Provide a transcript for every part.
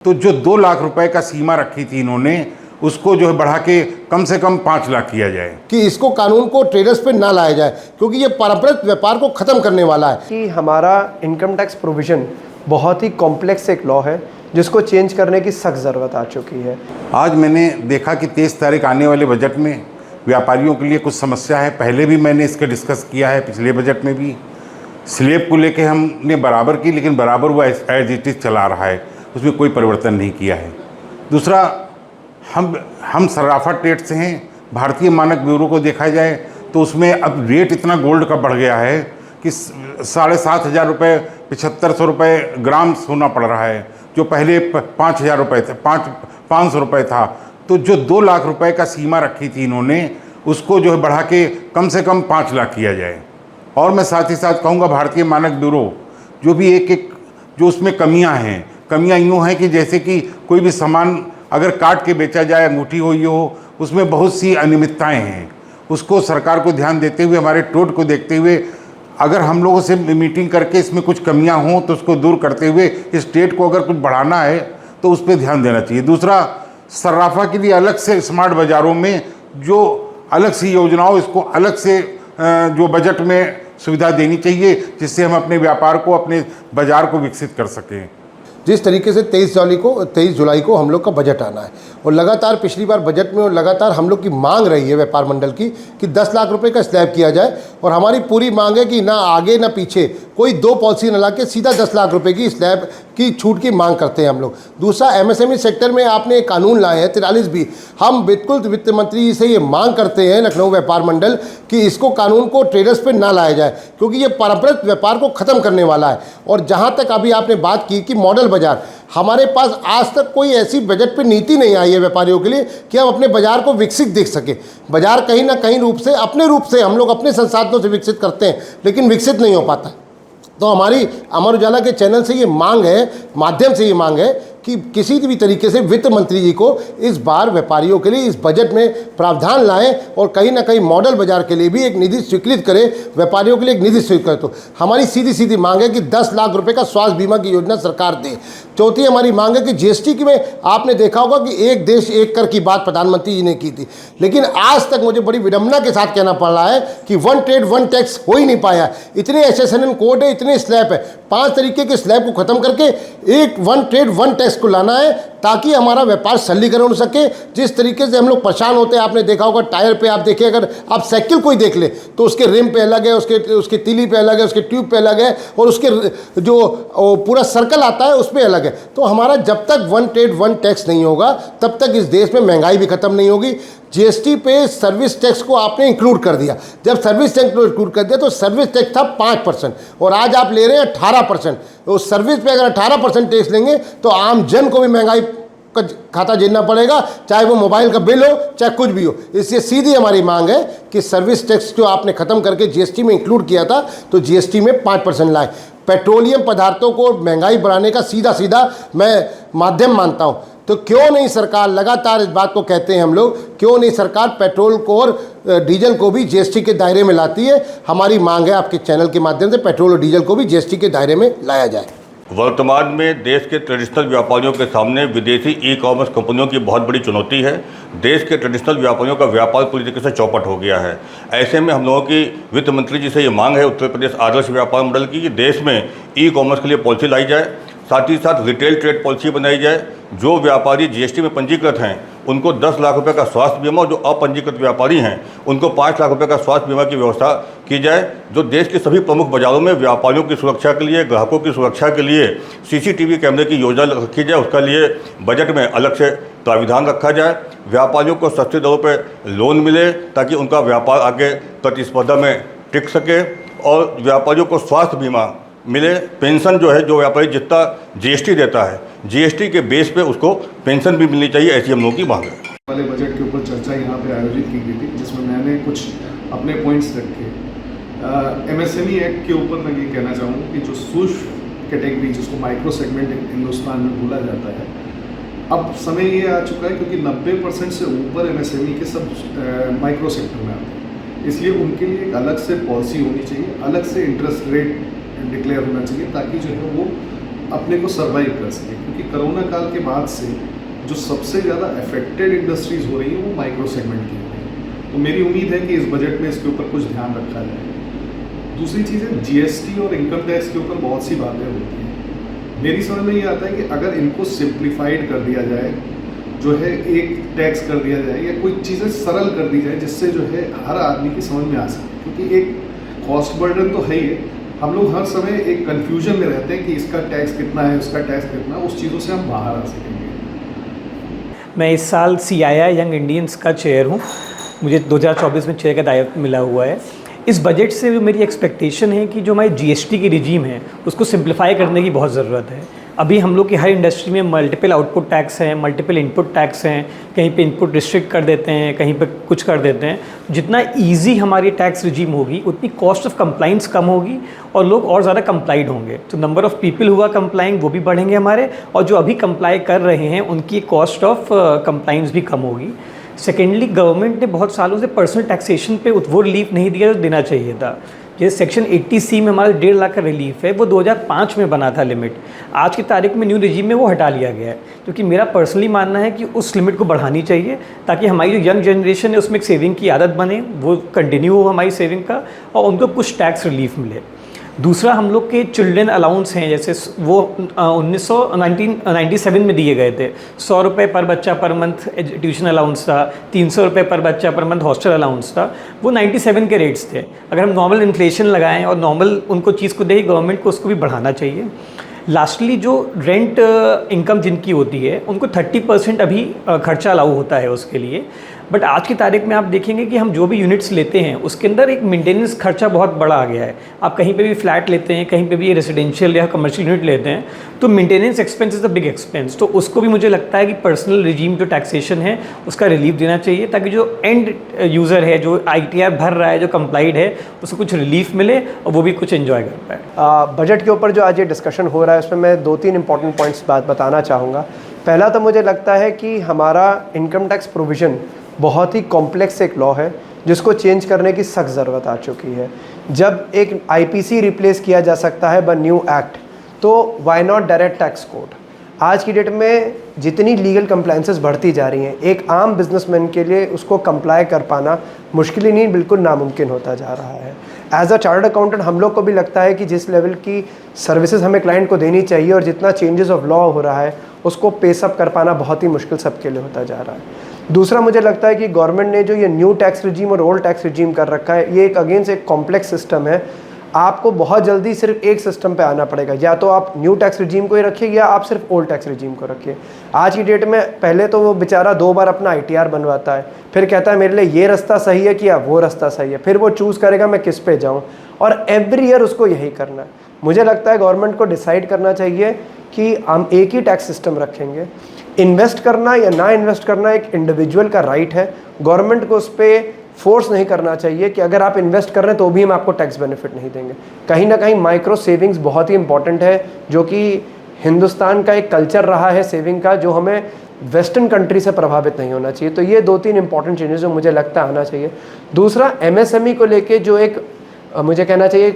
तो जो 2 लाख रुपए का सीमा रखी थी इन्होंने, उसको जो है बढ़ा के कम से कम 5 लाख किया जाए कि इसको कानून को ट्रेडर्स पे ना लाया जाए, क्योंकि ये पारंपरिक व्यापार को खत्म करने वाला है। कि हमारा इनकम टैक्स प्रोविजन बहुत ही कॉम्प्लेक्स एक लॉ है जिसको चेंज करने की सख्त ज़रूरत आ चुकी है। आज मैंने देखा कि 23 तारीख आने वाले बजट में व्यापारियों के लिए कुछ समस्या है। पहले भी मैंने इसके डिस्कस किया है, पिछले बजट में भी। स्लैब को लेके हमने बराबर की, लेकिन बराबर वो एज इट इज़ चला रहा है, उसमें कोई परिवर्तन नहीं किया है। दूसरा, हम सर्राफा ट्रेड से हैं। भारतीय मानक ब्यूरो को देखा जाए तो उसमें अब रेट इतना गोल्ड का बढ़ गया है कि 7,500 रुपये 7,500 रुपये ग्राम सोना पड़ रहा है, जो पहले 5,000 रुपये थे, 500 रुपये था। तो जो 2 लाख रुपए का सीमा रखी थी इन्होंने, उसको जो है बढ़ा के कम से कम 5 लाख किया जाए। और मैं साथ ही साथ कहूँगा, भारतीय मानक ब्यूरो जो भी एक जो उसमें कमियां हैं, कमियां यूँ हैं कि जैसे कि कोई भी सामान अगर काट के बेचा जाए, अंगूठी हुई हो, उसमें बहुत सी अनियमितताएं हैं। उसको सरकार को ध्यान देते हुए, हमारे टोट को देखते हुए, अगर हम लोगों से मीटिंग करके इसमें कुछ कमियां हों तो उसको दूर करते हुए इस स्टेट को अगर कुछ बढ़ाना है तो उस पर ध्यान देना चाहिए। दूसरा, सर्राफा के लिए अलग से स्मार्ट बाज़ारों में जो अलग सी योजनाओं, इसको अलग से जो बजट में सुविधा देनी चाहिए, जिससे हम अपने व्यापार को, अपने बाज़ार को विकसित कर सकें। जिस तरीके से 23 जुलाई को हम लोग का बजट आना है, और लगातार पिछली बार बजट में और लगातार हम लोग की मांग रही है व्यापार मंडल की कि 10 लाख रुपए का स्लैब किया जाए, और हमारी पूरी मांग है कि ना आगे ना पीछे कोई दो पॉलिसी न ला के सीधा 10 लाख रुपए की स्लैब की छूट की मांग करते हैं हम लोग। दूसरा, एमएसएमई सेक्टर में आपने एक कानून लाए हैं 43 भी, हम बिल्कुल वित्त मंत्री जी से ये मांग करते हैं लखनऊ व्यापार मंडल कि इसको कानून को ट्रेडर्स पे ना लाया जाए, क्योंकि ये पारंपरिक व्यापार को ख़त्म करने वाला है। और जहाँ तक अभी आपने बात की कि मॉडल बाजार, हमारे पास आज तक कोई ऐसी बजट पे नीति नहीं आई है व्यापारियों के लिए कि हम अपने बाजार को विकसित देख सकें। बाजार कहीं ना कहीं रूप से, अपने रूप से हम लोग अपने संसाधनों से विकसित करते हैं, लेकिन विकसित नहीं हो पाता। तो हमारी अमर उजाला के चैनल से ये मांग है, माध्यम से ये मांग है कि किसी भी तरीके से वित्त मंत्री जी को इस बार व्यापारियों के लिए इस बजट में प्रावधान लाएं, और कहीं ना कहीं मॉडल बाजार के लिए भी एक निधि स्वीकृत करें, व्यापारियों के लिए एक निधि स्वीकृत हो। हमारी सीधी सीधी मांग है कि 10 लाख रुपए का स्वास्थ्य बीमा की योजना सरकार दे। चौथी हमारी मांग है कि जीएसटी की में आपने देखा होगा कि एक देश एक कर की बात प्रधानमंत्री जी ने की थी, लेकिन आज तक मुझे बड़ी विडंबना के साथ कहना पड़ रहा है कि 1 ट्रेड 1 टैक्स हो ही नहीं पाया। इतने एसएसएन कोड है, इतने स्लैब है, 5 तरीके के स्लैब को खत्म करके एक 1 ट्रेड 1 टैक्स को लाना है, ताकि हमारा व्यापार सरलीकरण हो सके। जिस तरीके से हम लोग परेशान होते हैं, आपने देखा होगा टायर पे, आप देखिए, अगर आप साइकिल कोई देख ले तो उसके रिम पे अलग है, उसके तीली पे अलग है, उसके ट्यूब पे अलग है, और उसके जो पूरा सर्कल आता है उस पर अलग है। तो हमारा जब तक 1 ट्रेड 1 टैक्स नहीं होगा, तब तक इस देश में महंगाई भी खत्म नहीं होगी। जीएसटी पे सर्विस टैक्स को आपने इंक्लूड कर दिया। जब सर्विस टैक्स को इंक्लूड कर दिया तो सर्विस टैक्स था 5%, और आज आप ले रहे हैं 18%। तो सर्विस पे अगर 18% टैक्स लेंगे तो आम जन को भी महंगाई का खाता झेलना पड़ेगा, चाहे वो मोबाइल का बिल हो, चाहे कुछ भी हो। इसलिए सीधी हमारी मांग है कि सर्विस टैक्स जो आपने ख़त्म करके जीएसटी में इंक्लूड किया था, तो जीएसटी में 5% लाए। पेट्रोलियम पदार्थों को महंगाई बढ़ाने का सीधा सीधा मैं माध्यम मानता हूँ। तो क्यों नहीं सरकार, लगातार इस बात को कहते हैं हम लोग, क्यों नहीं सरकार पेट्रोल को और डीजल को भी जीएसटी के दायरे में लाती है। हमारी मांग है आपके चैनल के माध्यम से पेट्रोल और डीजल को भी जीएसटी के दायरे में लाया जाए। वर्तमान में देश के ट्रेडिशनल व्यापारियों के सामने विदेशी ई कॉमर्स कंपनियों की बहुत बड़ी चुनौती है। देश के ट्रेडिशनल व्यापारियों का व्यापार पूरी तरीके से चौपट हो गया है। ऐसे में हम लोगों की वित्त मंत्री जी से ये मांग है उत्तर प्रदेश आदर्श व्यापार मंडल की कि देश में ई कॉमर्स के लिए पॉलिसी लाई जाए, साथ ही साथ रिटेल ट्रेड पॉलिसी बनाई जाए। जो व्यापारी जीएसटी में पंजीकृत हैं उनको 10 लाख रुपए का स्वास्थ्य बीमा, और जो अपंजीकृत व्यापारी हैं उनको 5 लाख रुपए का स्वास्थ्य बीमा की व्यवस्था की जाए। जो देश के सभी प्रमुख बाजारों में व्यापारियों की सुरक्षा के लिए, ग्राहकों की सुरक्षा के लिए सीसीटीवी कैमरे की योजना रखी जाए, उसका लिए बजट में अलग से प्राविधान रखा जाए। व्यापारियों को सस्ते दरों पर लोन मिले ताकि उनका व्यापार आगे प्रतिस्पर्धा में टिक सके, और व्यापारियों को स्वास्थ्य बीमा मिले। पेंशन जो है, जो व्यापारी जितना जीएसटी देता है, जीएसटी के बेस पे उसको पेंशन भी मिलनी चाहिए, ऐसी हम लोगों की मांग है। वाले बजट के ऊपर चर्चा यहाँ पे आयोजित की गई थी, जिसमें मैंने कुछ अपने पॉइंट्स रखे। एमएसएमई एक्ट के ऊपर मैं ये कहना चाहूँगा कि जो सूक्ष्म कैटेगरी, जिसको माइक्रो सेगमेंट हिंदुस्तान में बोला जाता है, अब समय ये आ चुका है क्योंकि 90% से ऊपर एमएसएमई के सब माइक्रो सेक्टर में आते हैं। इसलिए उनके लिए एक अलग से पॉलिसी होनी चाहिए, अलग से इंटरेस्ट रेट डिक्लेयर होना चाहिए, ताकि जो है वो अपने को सर्वाइव कर सके, क्योंकि कोरोना काल के बाद से जो सबसे ज़्यादा अफेक्टेड इंडस्ट्रीज़ हो रही हैं वो माइक्रो सेगमेंट की हो रही हैं। तो मेरी उम्मीद है कि इस बजट में इसके ऊपर कुछ ध्यान रखा जाए। दूसरी चीज़ है जीएसटी और इनकम टैक्स के ऊपर बहुत सी बातें होती हैं। मेरी समझ में ये आता है कि अगर इनको सिंप्लीफाइड कर दिया जाए, जो है एक टैक्स कर दिया जाए या कोई चीज़ें सरल कर दी जाए जिससे जो है हर आदमी की समझ में आ सके, क्योंकि एक कॉस्ट बर्डन तो है ही है। हम लोग हर समय एक कन्फ्यूजन में रहते हैं कि इसका टैक्स कितना है, उसका टैक्स कितना है, उस चीज़ों से हम बाहर आ सकेंगे। मैं इस साल CII यंग इंडियंस का चेयर हूँ। मुझे 2024 में चेयर का दायित्व मिला हुआ है। इस बजट से मेरी एक्सपेक्टेशन है कि जो हमारी GST की रिजीम है उसको सिंप्लीफाई करने की बहुत ज़रूरत है। अभी हम लोग की हर इंडस्ट्री में मल्टीपल आउटपुट टैक्स हैं, मल्टीपल इनपुट टैक्स हैं, कहीं पे इनपुट रिस्ट्रिक्ट कर देते हैं, कहीं पे कुछ कर देते हैं। जितना इजी हमारी टैक्स रिजीम होगी उतनी कॉस्ट ऑफ कंप्लाइंस कम होगी और लोग और ज़्यादा कंप्लाइड होंगे। तो नंबर ऑफ़ पीपल हुआ कंप्लाइंग वो भी बढ़ेंगे हमारे, और जो अभी कंप्लाई कर रहे हैं उनकी कॉस्ट ऑफ कंप्लाइंस भी कम होगी। सेकेंडली, गवर्नमेंट ने बहुत सालों से पर्सनल टैक्सेशन पे वो रिलीफ नहीं दिया जो देना चाहिए था। जैसे सेक्शन 80C में हमारा 1.5 लाख का रिलीफ है, वो 2005 में बना था लिमिट। आज की तारीख में न्यू रिजीम में वो हटा लिया गया है, क्योंकि मेरा पर्सनली मानना है कि उस लिमिट को बढ़ानी चाहिए ताकि हमारी जो यंग जनरेशन है उसमें एक सेविंग की आदत बने, वो कंटिन्यू हो हमारी सेविंग का, और उनको कुछ टैक्स रिलीफ मिले। दूसरा, हम लोग के चिल्ड्रन अलाउंस हैं, जैसे वो 1997 में दिए गए थे। 100 रुपये पर बच्चा पर मंथ ट्यूशन अलाउंस था, 300 रुपये पर बच्चा पर मंथ हॉस्टल अलाउंस था। वो 97 के रेट्स थे। अगर हम नॉर्मल इन्फ्लेशन लगाएं और नॉर्मल उनको चीज़ को दें, गवर्नमेंट को उसको भी बढ़ाना चाहिए। लास्टली, जो रेंट इनकम जिनकी होती है उनको 30% अभी खर्चा अलाउ होता है उसके लिए। बट आज की तारीख में आप देखेंगे कि हम जो भी यूनिट्स लेते हैं उसके अंदर एक मेंटेनेंस खर्चा बहुत बड़ा आ गया है। आप कहीं पे भी फ्लैट लेते हैं, कहीं पे भी रेजिडेंशियल या कमर्शियल यूनिट लेते हैं, तो maintenance expense is a big expense. तो उसको भी मुझे लगता है कि पर्सनल रिजीम जो टैक्सेशन है उसका रिलीफ देना चाहिए, ताकि जो एंड यूज़र है, जो ITR भर रहा है, जो कंप्लाइड है, उसको कुछ रिलीफ मिले और वो भी कुछ एंजॉय कर पाए। बजट के ऊपर जो आज ये डिस्कशन हो रहा है उसमें मैं 2-3 इंपॉर्टेंट पॉइंट्स बताना चाहूँगा। पहला तो मुझे लगता है कि हमारा इनकम टैक्स प्रोविज़न बहुत ही कॉम्प्लेक्स एक लॉ है जिसको चेंज करने की सख्त ज़रूरत आ चुकी है। जब एक IPC रिप्लेस किया जा सकता है बाय न्यू एक्ट, तो why not direct tax code. आज की डेट में जितनी लीगल कंप्लाइंसेस बढ़ती जा रही हैं, एक आम बिजनेसमैन के लिए उसको कंप्लाई कर पाना मुश्किल ही नहीं, बिल्कुल नामुमकिन होता जा रहा है। एज अ चार्टर्ड अकाउंटेंट हम लोग को भी लगता है कि जिस लेवल की सर्विसेज हमें क्लाइंट को देनी चाहिए और जितना चेंजेस ऑफ लॉ हो रहा है उसको पेसअप कर पाना बहुत ही मुश्किल सबके लिए होता जा रहा है। दूसरा, मुझे लगता है कि गवर्नमेंट ने जो ये न्यू टैक्स रिजीम और ओल्ड टैक्स रिजीम कर रखा है, ये एक अगेन से एक कॉम्प्लेक्स सिस्टम है। आपको बहुत जल्दी सिर्फ एक सिस्टम पे आना पड़ेगा, या तो आप न्यू टैक्स रिजीम को ही रखिए या आप सिर्फ ओल्ड टैक्स रिजीम को रखिए। आज की डेट में पहले तो वो बेचारा 2 बार अपना ITR बनवाता है, फिर कहता है मेरे लिए ये रास्ता सही है कि या वो रास्ता सही है, फिर वो चूज़ करेगा मैं किस पे जाऊँ, और एवरी ईयर उसको यही करना है। मुझे लगता है गवर्नमेंट को डिसाइड करना चाहिए कि हम एक ही टैक्स सिस्टम रखेंगे। इन्वेस्ट करना या ना इन्वेस्ट करना एक इंडिविजुअल का राइट है। गवर्नमेंट को उस पर फोर्स नहीं करना चाहिए कि अगर आप इन्वेस्ट कर रहे हैं तो भी हम आपको टैक्स बेनिफिट नहीं देंगे। कहीं ना कहीं माइक्रो सेविंग्स बहुत ही इंपॉर्टेंट है, जो कि हिंदुस्तान का एक कल्चर रहा है सेविंग का, जो हमें वेस्टर्न कंट्री से प्रभावित नहीं होना चाहिए। तो ये 2-3 इंपॉर्टेंट चेंजेस जो मुझे लगता है आना चाहिए। दूसरा, MSME को लेके जो एक मुझे कहना चाहिए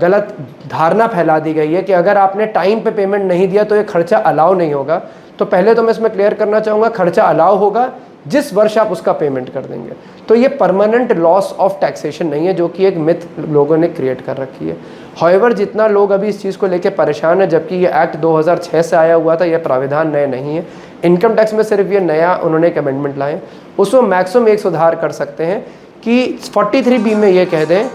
गलत धारणा फैला दी गई है कि अगर आपने टाइम पे पेमेंट नहीं दिया तो ये खर्चा अलाउ नहीं होगा। तो पहले तो मैं इसमें क्लियर करना चाहूँगा, खर्चा अलाउ होगा जिस वर्ष आप उसका पेमेंट कर देंगे। तो ये परमानेंट लॉस ऑफ टैक्सेशन नहीं है, जो कि एक मिथ लोगों ने क्रिएट कर रखी है। हाउएवर, जितना लोग अभी इस चीज़ को लेकर परेशान है, जबकि ये एक्ट 2006 से आया हुआ था, यह प्राविधान नए नहीं है। इनकम टैक्स में सिर्फ ये नया उन्होंने एक अमेंडमेंट लाए, उसमें मैक्सिमम एक सुधार कर सकते हैं कि 43B में ये कह दें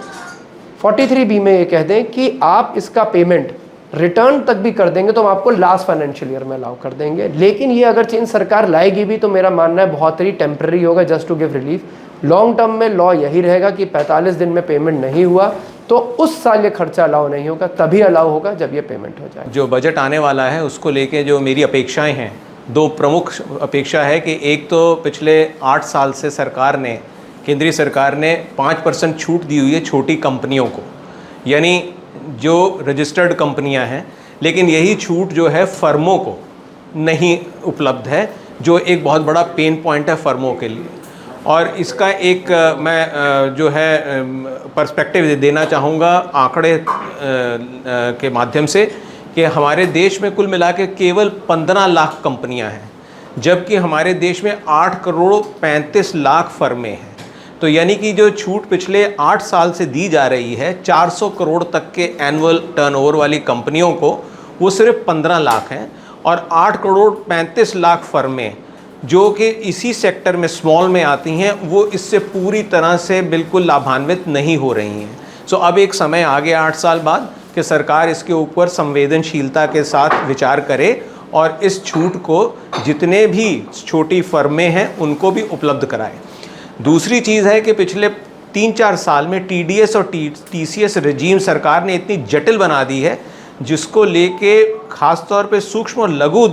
43B में ये कह दें कि आप इसका पेमेंट रिटर्न तक भी कर देंगे तो हम आपको लास्ट फाइनेंशियल ईयर में अलाउ कर देंगे। लेकिन ये अगर चेंज सरकार लाएगी भी तो मेरा मानना है बहुत ही टेम्पररी होगा, just to give relief. Long term में लॉ यही रहेगा कि 45 दिन में पेमेंट नहीं हुआ तो उस साल ये खर्चा अलाउ नहीं होगा, तभी अलाउ होगा जब ये पेमेंट हो जाए। जो बजट आने वाला है उसको लेके जो मेरी अपेक्षाएं हैं, 2 प्रमुख अपेक्षा है कि एक तो पिछले 8 साल से सरकार ने, केंद्रीय सरकार ने 5% छूट दी हुई है छोटी कंपनियों को, यानी जो रजिस्टर्ड कंपनियां हैं, लेकिन यही छूट जो है फर्मों को नहीं उपलब्ध है, जो एक बहुत बड़ा पेन पॉइंट है फर्मों के लिए। और इसका एक मैं जो है पर्सपेक्टिव देना चाहूँगा आंकड़े के माध्यम से कि हमारे देश में कुल मिला के केवल 15 लाख कंपनियां हैं, जबकि हमारे देश में 8 करोड़ 35 लाख फर्में हैं। तो यानी कि जो छूट पिछले 8 साल से दी जा रही है 400 करोड़ तक के एनुअल टर्नओवर वाली कंपनियों को, वो सिर्फ 15 लाख हैं, और 8 करोड़ 35 लाख फर्में जो कि इसी सेक्टर में स्मॉल में आती हैं, वो इससे पूरी तरह से बिल्कुल लाभान्वित नहीं हो रही हैं। सो अब एक समय आ गया 8 साल बाद कि सरकार इसके ऊपर संवेदनशीलता के साथ विचार करे और इस छूट को जितने भी छोटी फर्में हैं उनको भी उपलब्ध कराए। दूसरी चीज़ है कि पिछले 3-4 साल में TDS और TCS रजीम सरकार ने इतनी जटिल बना दी है, जिसको लेके ख़ास तौर पे सूक्ष्म और लघु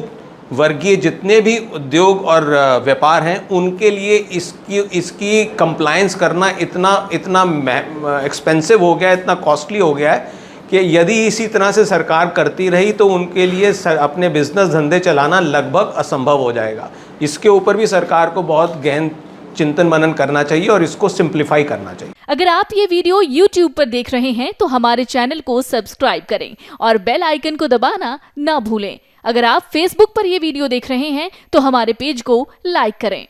वर्गीय जितने भी उद्योग और व्यापार हैं उनके लिए इसकी कंप्लायंस करना इतना एक्सपेंसिव हो गया है, इतना कॉस्टली हो गया है कि यदि इसी तरह से सरकार करती रही तो उनके लिए अपने बिजनेस धंधे चलाना लगभग असंभव हो जाएगा। इसके ऊपर भी सरकार को बहुत गहन चिंतन मनन करना चाहिए और इसको सिंप्लीफाई करना चाहिए। अगर आप ये वीडियो YouTube पर देख रहे हैं तो हमारे चैनल को सब्सक्राइब करें और बेल आइकन को दबाना ना भूलें। अगर आप Facebook पर ये वीडियो देख रहे हैं तो हमारे पेज को लाइक करें।